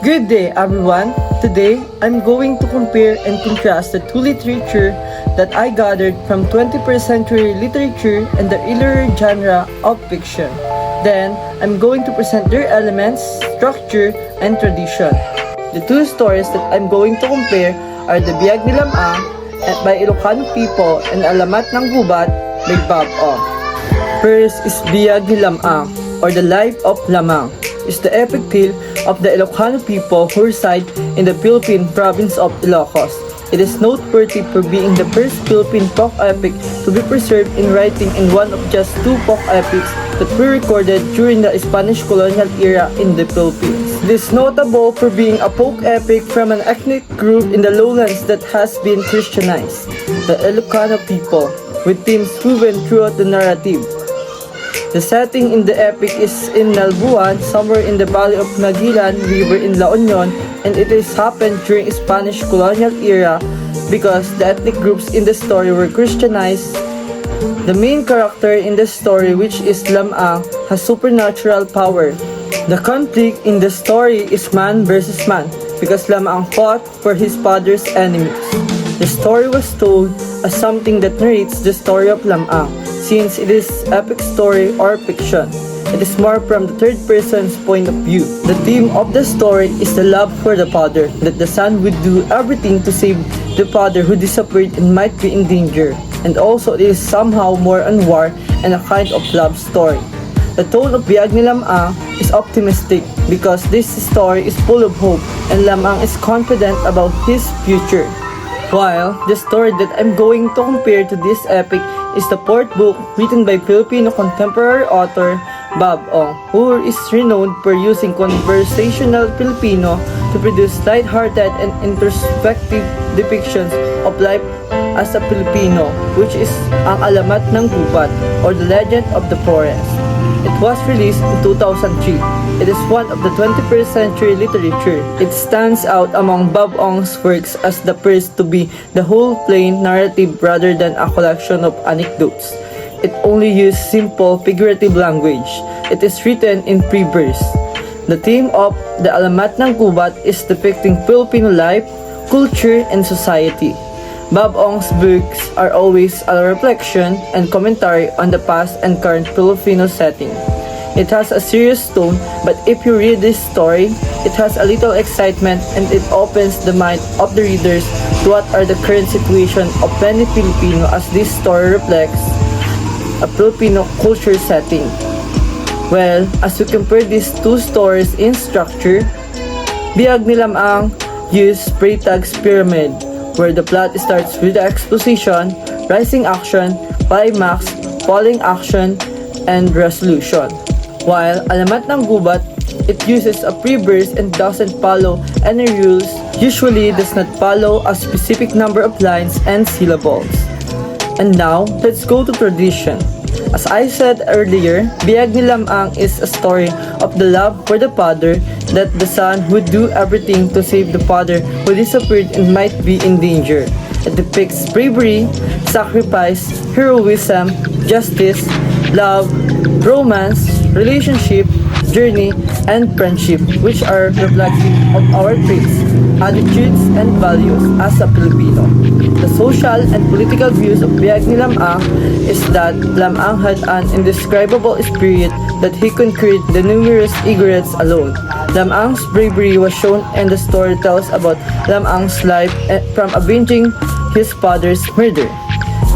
Good day, everyone. Today, I'm going to compare and contrast the two literature that I gathered from 21st century literature and the earlier genre of fiction. Then, I'm going to present their elements, structure, and tradition. The two stories that I'm going to compare are the Biag ni Lam-ang by Ilocano People and Alamat ng Gubat by Bob Ong. First is Biag ni Lam-ang, or the Life of Lam-ang. Is the epic tale of the Ilocano people who reside in the Philippine province of Ilocos. It is noteworthy for being the first Philippine folk epic to be preserved in writing and one of just two folk epics that were recorded during the Spanish Colonial Era in the Philippines. It is notable for being a folk epic from an ethnic group in the lowlands that has been Christianized, the Ilocano people, with themes woven throughout the narrative. The setting in the epic is in Nalbuan, somewhere in the Valley of Naguilan River in La Union, and it has happened during Spanish Colonial Era because the ethnic groups in the story were Christianized. The main character in the story, which is Lam-ang, has supernatural power. The conflict in the story is man versus man because Lam-ang fought for his father's enemies. The story was told as something that narrates the story of Lam-ang, since it is epic story or fiction. It is more from the third person's point of view. The theme of the story is the love for the father, that the son would do everything to save the father who disappeared and might be in danger. And also it is somehow more on war and a kind of love story. The tone of Biag ni Lam-ang is optimistic because this story is full of hope and Lam-ang is confident about his future. While the story that I'm going to compare to this epic is the fourth book written by Filipino contemporary author Bob Ong, who is renowned for using conversational Filipino to produce light-hearted and introspective depictions of life as a Filipino, which is Ang Alamat ng Gubat, or The Legend of the Forest. It was released in 2003. It is one of the 21st century literature. It stands out among Bob Ong's works as the first to be the whole plain narrative rather than a collection of anecdotes. It only used simple figurative language. It is written in free verse. The theme of The Alamat ng Gubat is depicting Filipino life, culture, and society. Bob Ong's books are always a reflection and commentary on the past and current Filipino setting. It has a serious tone, but if you read this story, it has a little excitement and it opens the mind of the readers to what are the current situation of many Filipino as this story reflects a Filipino culture setting. Well, as we compare these two stories in structure, Biag ni Lam-ang used Freytag's pyramid, where the plot starts with the exposition, rising action, climax, falling action, and resolution. While Alamat ng Gubat, it uses a free verse and doesn't follow any rules, usually does not follow a specific number of lines and syllables. And now, let's go to tradition. As I said earlier, Biag ni Lam-ang is a story of the love for the father, that the son would do everything to save the father who disappeared and might be in danger. It depicts bravery, sacrifice, heroism, justice, love, romance, relationship, journey, and friendship, which are reflective of our traits, attitudes, and values as a Filipino. The social and political views of Biag ni Lam-ang is that Lam-ang had an indescribable spirit that he conquered the numerous egrets alone. Lam-ang's bravery was shown and the story tells about Lam-ang's life from avenging his father's murder.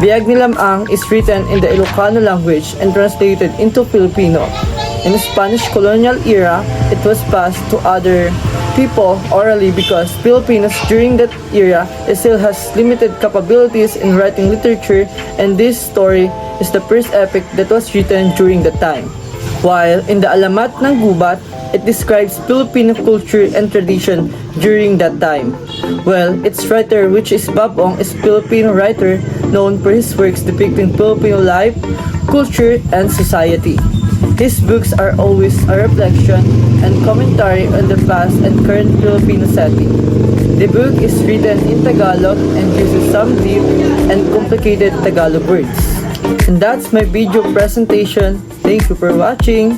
Biag ni Lam-ang is written in the Ilocano language and translated into Filipino. In the Spanish Colonial Era, it was passed to other people orally because Filipinos during that era still has limited capabilities in writing literature, and this story is the first epic that was written during that time. While in the Alamat ng Gubat, it describes Filipino culture and tradition during that time. Well, its writer, which is Bob Ong, is a Filipino writer known for his works depicting Filipino life, culture, and society. His books are always a reflection and commentary on the past and current Filipino setting. The book is written in Tagalog and uses some deep and complicated Tagalog words. And that's my video presentation. Thank you for watching.